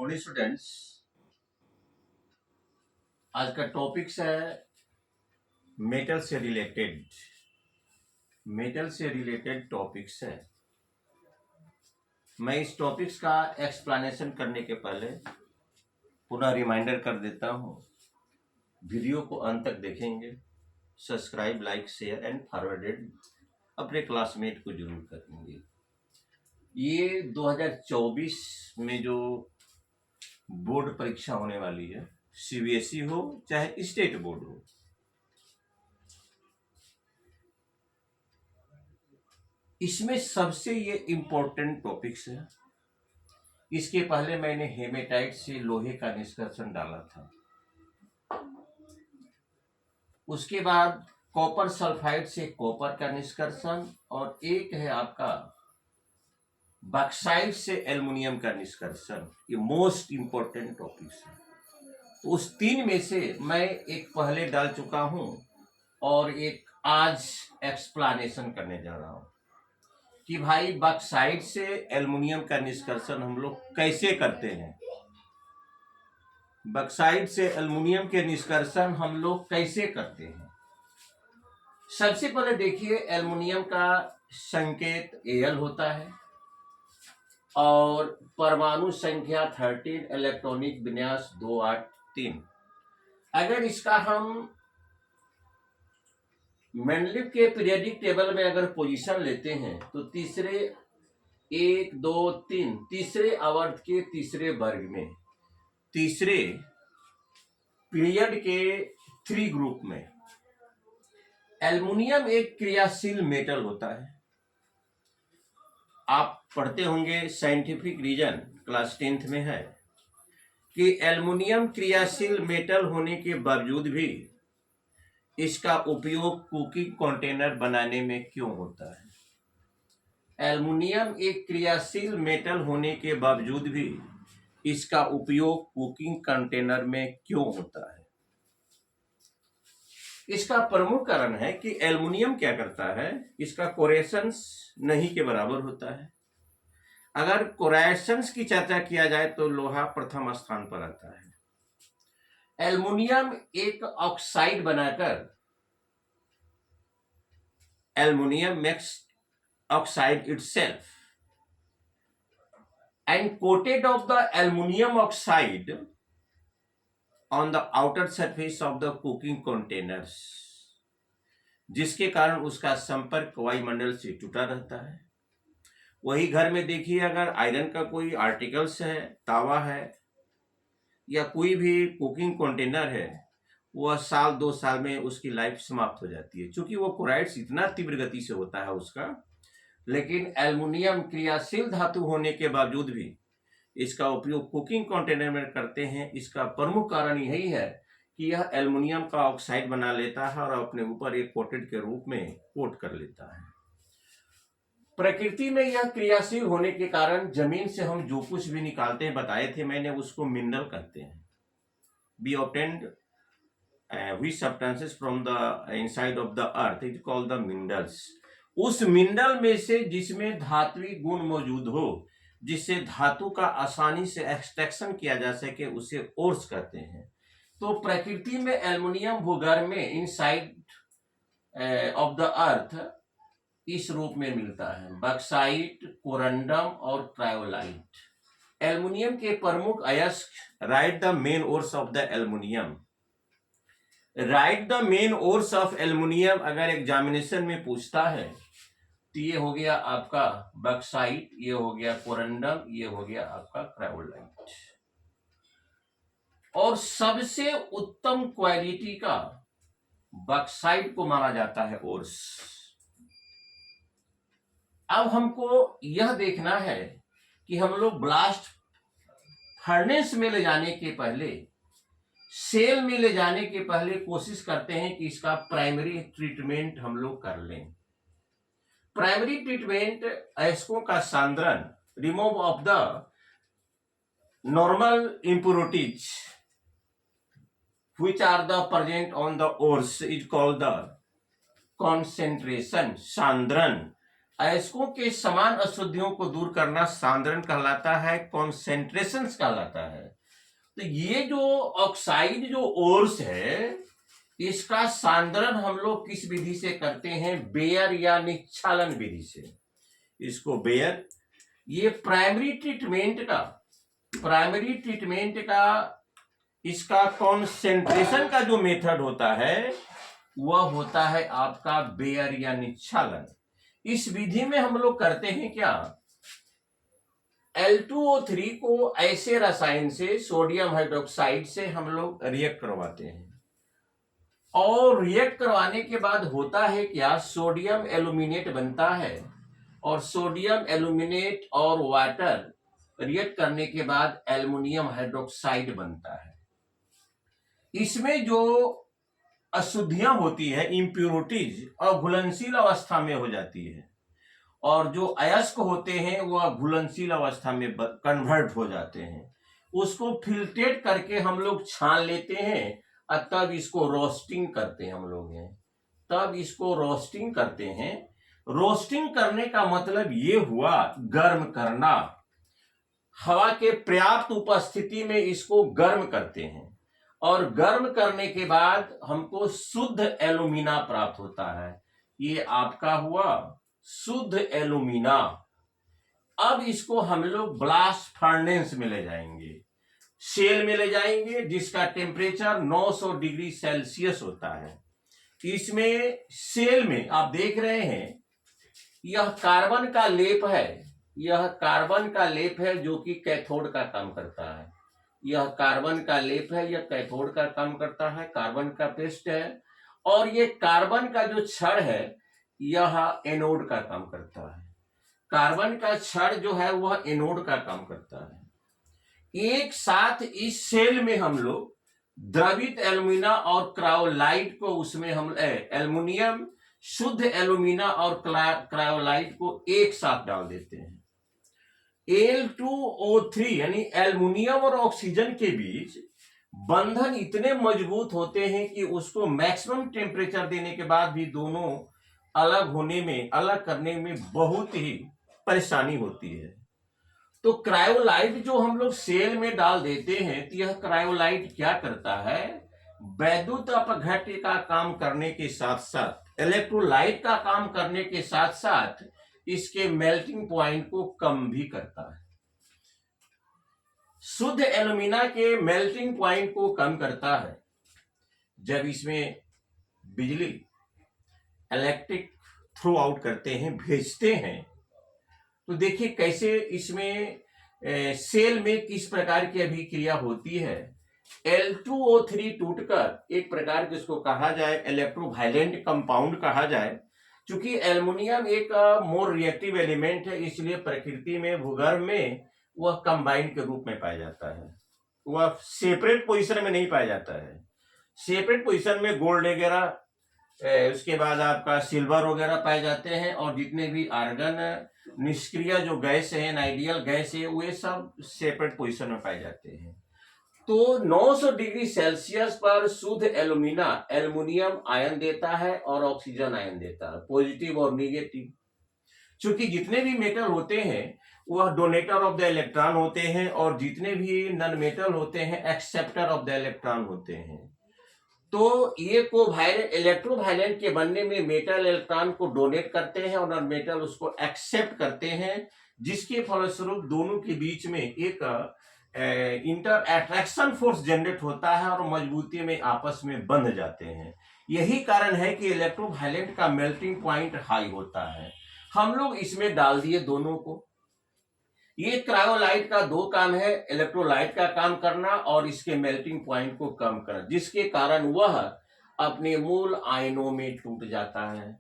Good students, आज का topics है मेटल से रिलेटेड टॉपिक्स है। मैं इस टॉपिक्स का एक्सप्लेनेशन करने के पहले पुनः रिमाइंडर कर देता हूँ, वीडियो को अंत तक देखेंगे, subscribe, like, share and forwarded अपने क्लासमेट को जरूर करेंगे। ये 2024 में जो बोर्ड परीक्षा होने वाली है, सीबीएसई हो चाहे स्टेट बोर्ड हो, इसमें सबसे ये इम्पोर्टेंट टॉपिक्स है। इसके पहले मैंने हेमेटाइट से लोहे का निष्कर्षण डाला था, उसके बाद कॉपर सल्फाइड से कॉपर का निष्कर्षण, और एक है आपका बॉक्साइट से एल्युमिनियम का निष्कर्षण। ये मोस्ट इम्पोर्टेंट टॉपिक्स है। तो उस तीन में से मैं एक पहले डाल चुका हूं और एक आज एक्सप्लेनेशन करने जा रहा हूं कि भाई बॉक्साइट से एल्युमिनियम का निष्कर्षण हम लोग कैसे करते हैं। बॉक्साइट से एल्युमिनियम के निष्कर्षण हम लोग कैसे करते हैं। सबसे पहले देखिए, एल्युमिनियम का संकेत Al होता है और परमाणु संख्या 13, इलेक्ट्रॉनिक विन्यास 283। अगर इसका हम मेंडलीव के पीरियोडिक टेबल में अगर पोजीशन लेते हैं तो तीसरे 1, 2, 3 तीसरे आवर्त के तीसरे वर्ग में, तीसरे पीरियड के 3 ग्रुप में एल्युमिनियम एक क्रियाशील मेटल होता है। आप पढ़ते होंगे, साइंटिफिक रीजन क्लास 10th में है कि एल्युमिनियम क्रियाशील मेटल होने के बावजूद भी इसका उपयोग कुकिंग कंटेनर बनाने में क्यों होता है। एल्युमिनियम एक क्रियाशील मेटल होने के बावजूद भी इसका उपयोग कुकिंग कंटेनर में क्यों होता है। इसका प्रमुख कारण है कि एल्युमिनियम क्या करता है, इसका कोरेशंस नहीं के बराबर होता है। अगर कोरेशंस की चर्चा किया जाए तो लोहा प्रथम स्थान पर आता है। एल्युमिनियम एक ऑक्साइड बनाकर, aluminium makes oxide itself and coated of the aluminum oxide on the outer surface of the cooking containers, जिसके कारण उसका संपर्क वायुमंडल से टूटा रहता है। वही घर में देखिए, अगर आयरन का कोई आर्टिकल्स है, तावा है या कोई भी कुकिंग कंटेनर है, वह 1-2 साल में उसकी लाइफ समाप्त हो जाती है, क्योंकि वो क्लोराइड्स इतना तीव्र गति से होता है उसका। लेकिन एल्युमिनियम क्रियाशील धातु होने के बावजूद भी इसका उपयोग कुकिंग कंटेनर में करते हैं। इसका प्रमुख कारण यही है कि यह एल्युमिनियम का ऑक्साइड बना लेता है और अपने ऊपर एक कोटेड के रूप में कोट कर लेता है। प्रकृति में यह क्रियाशील होने के कारण जमीन से हम जो कुछ भी निकालते हैं, बताए थे मैंने, उसको मिनरल कहते हैं। B obtained which substances from the inside of the earth is called the minerals। उस मिनरल में से जिसमें धात्विक गुण मौजूद हो, जिससे धातु का आसानी से एक्सट्रैक्शन किया जा सके, उसे ओर्स कहते हैं। तो प्रकृति में एल्युमिनियम भूगर्भ में इनसाइड ऑफ द अर्थ इस रूप में मिलता है, बॉक्साइट, कोरंडम और क्रायोलाइट। एल्युमिनियम के प्रमुख अयस्क, right the main ores of the aluminium. Right the main ores of aluminium अगर एग्जामिनेशन में पूछता है तो ये हो गया आपका बॉक्साइट, ये हो गया कोरंडम, ये हो गया आपका क्रायोलाइट। और सबसे उत्तम क्वालिटी का बॉक्साइट को माना जाता है ओर्स। अब हमको यह देखना है कि हम लोग ब्लास्ट फर्नेस में ले जाने के पहले, सेल में ले जाने के पहले कोशिश करते हैं कि इसका प्राइमरी ट्रीटमेंट हम लोग कर लें। प्राइमरी ट्रीटमेंट अयस्कों का सांद्रण, remove of the normal impurities which are the present on the ores is called the concentration, सांद्रण। अयस्कों के समान अशुद्धियों को दूर करना सांद्रण कहलाता है, कॉन्सेंट्रेशंस कहलाता है। तो ये जो ऑक्साइड जो ओर्स है, इसका सांद्रण हम लोग किस विधि से करते हैं? बेयर या निक्षालन विधि से। इसको बेयर, ये प्राइमरी ट्रीटमेंट का इसका कॉन्सेंट्रेशन का जो मेथड होता है वह होता है आपका बेयर या निक्षालन। इस विधि में हम लोग करते हैं क्या? L2O3 को ऐसे रसायन से, सोडियम हाइड्रोक्साइड से हम लोग रिएक्ट करवाते हैं, और रिएक्ट करवाने के बाद होता है क्या? सोडियम एल्यूमिनेट बनता है, और सोडियम एल्यूमिनेट और वाटर रिएक्ट करने के बाद एल्युमिनियम हाइड्रोक्साइड बनता है। इसमें जो अशुद्धियां होती है, इंप्योरिटीज, और घुलनशील अवस्था में हो जाती है, और जो अयस्क होते हैं वह घुलनशील अवस्था में कन्वर्ट हो जाते हैं। उसको फिल्ट्रेट करके हम लोग छान लेते हैं, और तब इसको रोस्टिंग करते हैं हम लोग हैं, तब इसको रोस्टिंग करते हैं। रोस्टिंग करने का मतलब ये हुआ गर्म करना। हवा के पर्याप्त उपस्थिति में इसको गर्म करते हैं, और गर्म करने के बाद हमको शुद्ध एल्यूमिना प्राप्त होता है। ये आपका हुआ शुद्ध एल्यूमिना। अब इसको हम लोग ब्लास्ट फर्नेस में ले जाएंगे, सेल में ले जाएंगे, जिसका टेम्परेचर 900 डिग्री सेल्सियस होता है। इसमें सेल में आप देख रहे हैं यह कार्बन का लेप है, यह कार्बन का लेप है जो कि कैथोड का काम करता है। यह कार्बन का लेप है, यह कैथोड का काम करता है, कार्बन का पेस्ट है। और ये कार्बन का जो छड़ है यह एनोड का काम करता है। कार्बन का छड़ जो है वह एनोड का काम करता है। एक साथ इस सेल में हम लोग द्रवित एल्यूमिना और क्रायोलाइट को, उसमें हम एल्युमिनियम, शुद्ध एल्यूमिना और क्रायोलाइट को एक साथ डाल देते हैं। Al2O3 यानी एल्युमिनियम और ऑक्सीजन के बीच बंधन इतने मजबूत होते हैं कि उसको मैक्सिमम टेम्परेचर देने के बाद भी दोनों अलग करने में बहुत ही परेशानी होती है। तो क्रायोलाइट जो हम लोग सेल में डाल देते हैं, तो यह क्रायोलाइट क्या करता है? वैद्युत अपघट्य का काम करने के साथ साथ, इलेक्ट्रोलाइट का काम करने के साथ साथ इसके मेल्टिंग पॉइंट को कम भी करता है। शुद्ध एल्यूमिना के मेल्टिंग पॉइंट को कम करता है। जब इसमें बिजली, इलेक्ट्रिक थ्रो आउट करते हैं, भेजते हैं, तो देखिए कैसे इसमें सेल में किस प्रकार की अभिक्रिया होती है। L2O3 टूटकर एक प्रकार के इसको कहा जाए इलेक्ट्रोवायलेंट कंपाउंड कहा जाए। चूंकि एल्युमिनियम एक मोर रिएक्टिव एलिमेंट है, इसलिए प्रकृति में, भूगर्भ में वह कंबाइंड के रूप में पाया जाता है, वह सेपरेट पोजीशन में नहीं पाया जाता है। सेपरेट पोजीशन में गोल्ड वगैरह, उसके बाद आपका सिल्वर वगैरह पाए जाते हैं, और जितने भी आर्गन, निष्क्रिय जो गैस है, आइडियल गैस है, वे सब सेपरेट पोजीशन में पाए जाते हैं। तो 900 डिग्री सेल्सियस पर शुद्ध एल्यूमिना एल्युमिनियम आयन देता है और ऑक्सीजन आयन देता है, पॉजिटिव और निगेटिव। चूंकि जितने भी मेटल होते हैं वह डोनेटर ऑफ द इलेक्ट्रॉन होते हैं, और जितने भी नॉन मेटल होते हैं एक्सेप्टर ऑफ द इलेक्ट्रॉन होते हैं। तो ये कोवैलेंट, इलेक्ट्रोवायलेंट के बनने में मेटल इलेक्ट्रॉन को डोनेट करते हैं और नॉन मेटल उसको एक्सेप्ट करते हैं, जिसके फलस्वरूप दोनों के बीच में एक इंटर अट्रैक्शन फोर्स जनरेट होता है और मजबूती में आपस में बंध जाते हैं। यही कारण है कि इलेक्ट्रोवायलेंट का मेल्टिंग पॉइंट हाई होता है। हम लोग इसमें डाल दिए दोनों को। ये क्रायोलाइट का दो काम है, इलेक्ट्रोलाइट का काम करना और इसके मेल्टिंग पॉइंट को कम करना, जिसके कारण वह अपने मूल आयनों में टूट जाता है।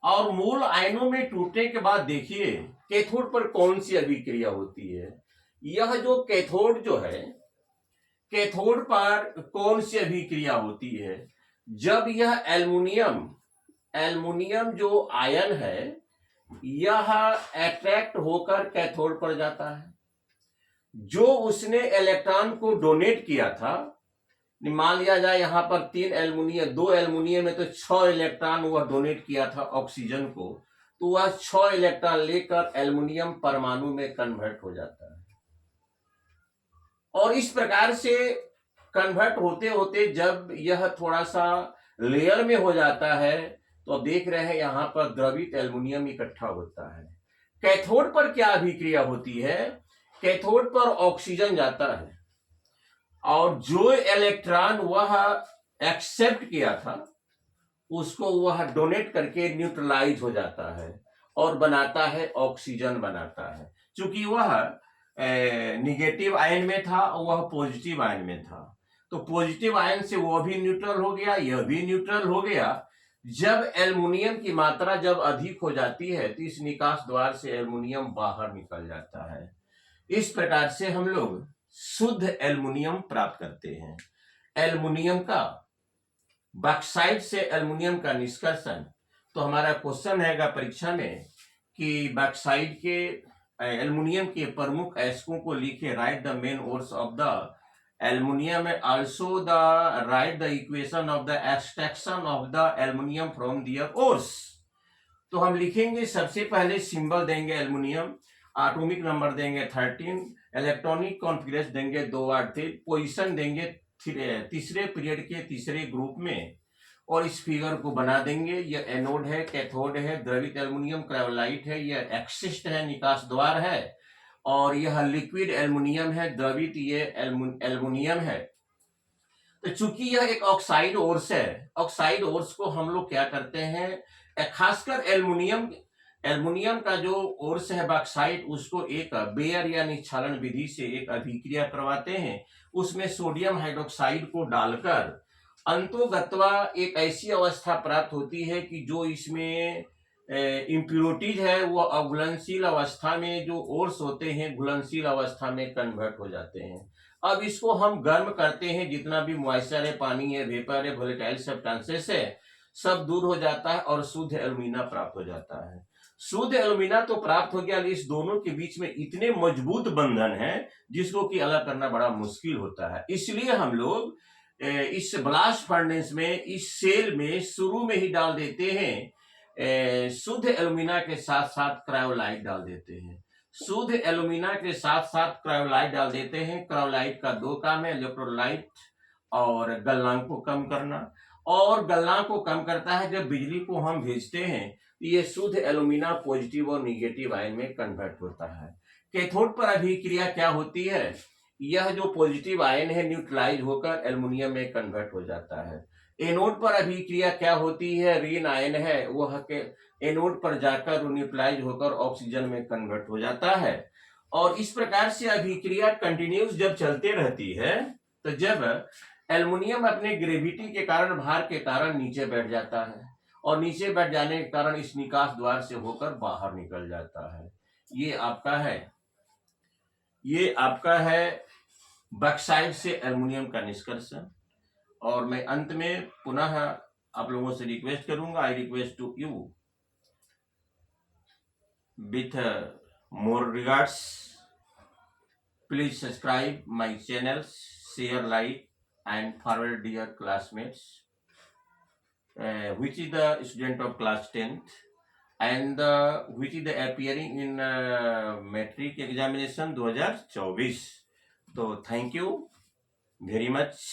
और मूल आयनों में टूटने के बाद देखिए कैथोड पर कौन सी अभिक्रिया होती है। यह जो कैथोड जो है, कैथोड पर कौन सी अभिक्रिया होती है? जब यह एल्युमिनियम जो आयन है यह अट्रैक्ट होकर कैथोड पर जाता है। जो उसने इलेक्ट्रॉन को डोनेट किया था, मान लिया जाए यहां पर 3 एल्युमिनियम, 2 एल्युमिनियम में तो 6 इलेक्ट्रॉन वह डोनेट किया था ऑक्सीजन को, तो वह 6 इलेक्ट्रॉन लेकर एल्युमिनियम परमाणु में कन्वर्ट हो जाता है। और इस प्रकार से कन्वर्ट होते होते जब यह थोड़ा सा लेयर में हो जाता है तो देख रहे हैं यहां पर द्रवित एल्युमिनियम इकट्ठा होता है। कैथोड पर क्या अभिक्रिया होती है? कैथोड पर ऑक्सीजन जाता है और जो इलेक्ट्रॉन वह एक्सेप्ट किया था उसको वह डोनेट करके न्यूट्रलाइज हो जाता है और बनाता है ऑक्सीजन बनाता है। क्योंकि वह निगेटिव आयन में था और वह पॉजिटिव आयन में था, तो पॉजिटिव आयन से वह भी न्यूट्रल हो गया, यह भी न्यूट्रल हो गया। जब एल्युमिनियम की मात्रा जब अधिक हो जाती है तो इस निकास द्वार से एल्युमिनियम बाहर निकल जाता है। इस प्रकार से हम लोग शुद्ध एल्युमिनियम प्राप्त करते हैं। एल्युमिनियम का बॉक्साइट से एल्युमिनियम का निष्कर्षण, तो हमारा क्वेश्चन रहेगा परीक्षा में कि बॉक्साइट के एल्युमिनियम के प्रमुख अयस्कों को लिखे, write the main ores of the aluminium, also the write the equation of the extraction of the aluminium from their ores. तो हम लिखेंगे, सबसे पहले सिंबल देंगे एल्युमिनियम, एटॉमिक नंबर देंगे 13, इलेक्ट्रॉनिक कॉन्फिगरेशन देंगे 2 8 3, पोजीशन देंगे तीसरे पीरियड के तीसरे ग्रुप में और इस फिगर को बना देंगे। यह एनोड है, कैथोड है, द्रवित एल्युमिनियम क्रायोलाइट है, यह एक्सिस्ट है, निकास द्वार है, और यह लिक्विड एल्युमिनियम है, द्रवित ये एल्युमिनियम है। तो चूंकि यह एक ऑक्साइड ओर्स है, ऑक्साइड ओर्स को हम लोग क्या करते हैं, खासकर एल्युमिनियम का जो ओर्स है बॉक्साइट, उसको एक बेयर या निक्षालन विधि से एक अभिक्रिया करवाते हैं। उसमें सोडियम हाइड्रोक्साइड को डालकर अंतोगत्वा एक ऐसी अवस्था प्राप्त होती है कि जो इसमें इम्प्योरिटीज है वो अघुलनशील अवस्था में, जो ओर्स होते हैं घुलनशील अवस्था में कन्वर्ट हो जाते हैं। अब इसको हम गर्म करते हैं, जितना भी मॉइस्चर है, पानी है, वेपर है, वोलेटाइल सब्सटेंसेस है, सब दूर हो जाता है और शुद्ध एल्युमिना प्राप्त हो जाता है। शुद्ध एल्युमिना तो प्राप्त हो गया, इस दोनों के बीच में इतने मजबूत बंधन है जिसको कि अलग करना बड़ा मुश्किल होता है। इसलिए हम लोग इस ब्लास्ट फर्नेस में, इस सेल में शुरू में ही डाल देते हैं शुद्ध एल्युमिना के साथ साथ क्रायोलाइट डाल देते हैं। शुद्ध एल्युमिना के साथ साथ क्रायोलाइट डाल देते हैं। क्रायोलाइट का 2 काम है, इलेक्ट्रोलाइट और गलनांक को कम करना, और गलनांक को कम करता है जब बिजली को हम भेजते हैं, ये शुद्ध एल्युमिना पॉजिटिव और निगेटिव आयन में कन्वर्ट होता है। कैथोड पर अभिक्रिया क्या होती है, यह जो पॉजिटिव आयन है न्यूट्रलाइज होकर एल्युमिनियम में कन्वर्ट हो जाता है। एनोड पर अभिक्रिया क्या होती है, ऋण आयन है वह के एनोड पर जाकर न्यूट्रलाइज होकर ऑक्सीजन में कन्वर्ट हो जाता है। और इस प्रकार से अभिक्रिया कंटिन्यूस जब चलते रहती है, तो जब एल्युमिनियम अपने ग्रेविटी के कारण, भार के कारण नीचे बैठ जाता है और नीचे बैठ जाने के कारण इस निकास द्वार से होकर बाहर निकल जाता है। ये आपका है बॉक्साइट से एल्युमिनियम का निष्कर्षण। और मैं अंत में पुनः आप लोगों से रिक्वेस्ट करूंगा, I request to you with more regards, please subscribe my channel, share, like and forward dear classmates, which is the student of class 10th and which is the appearing in metric examination 2024. So thank you very much.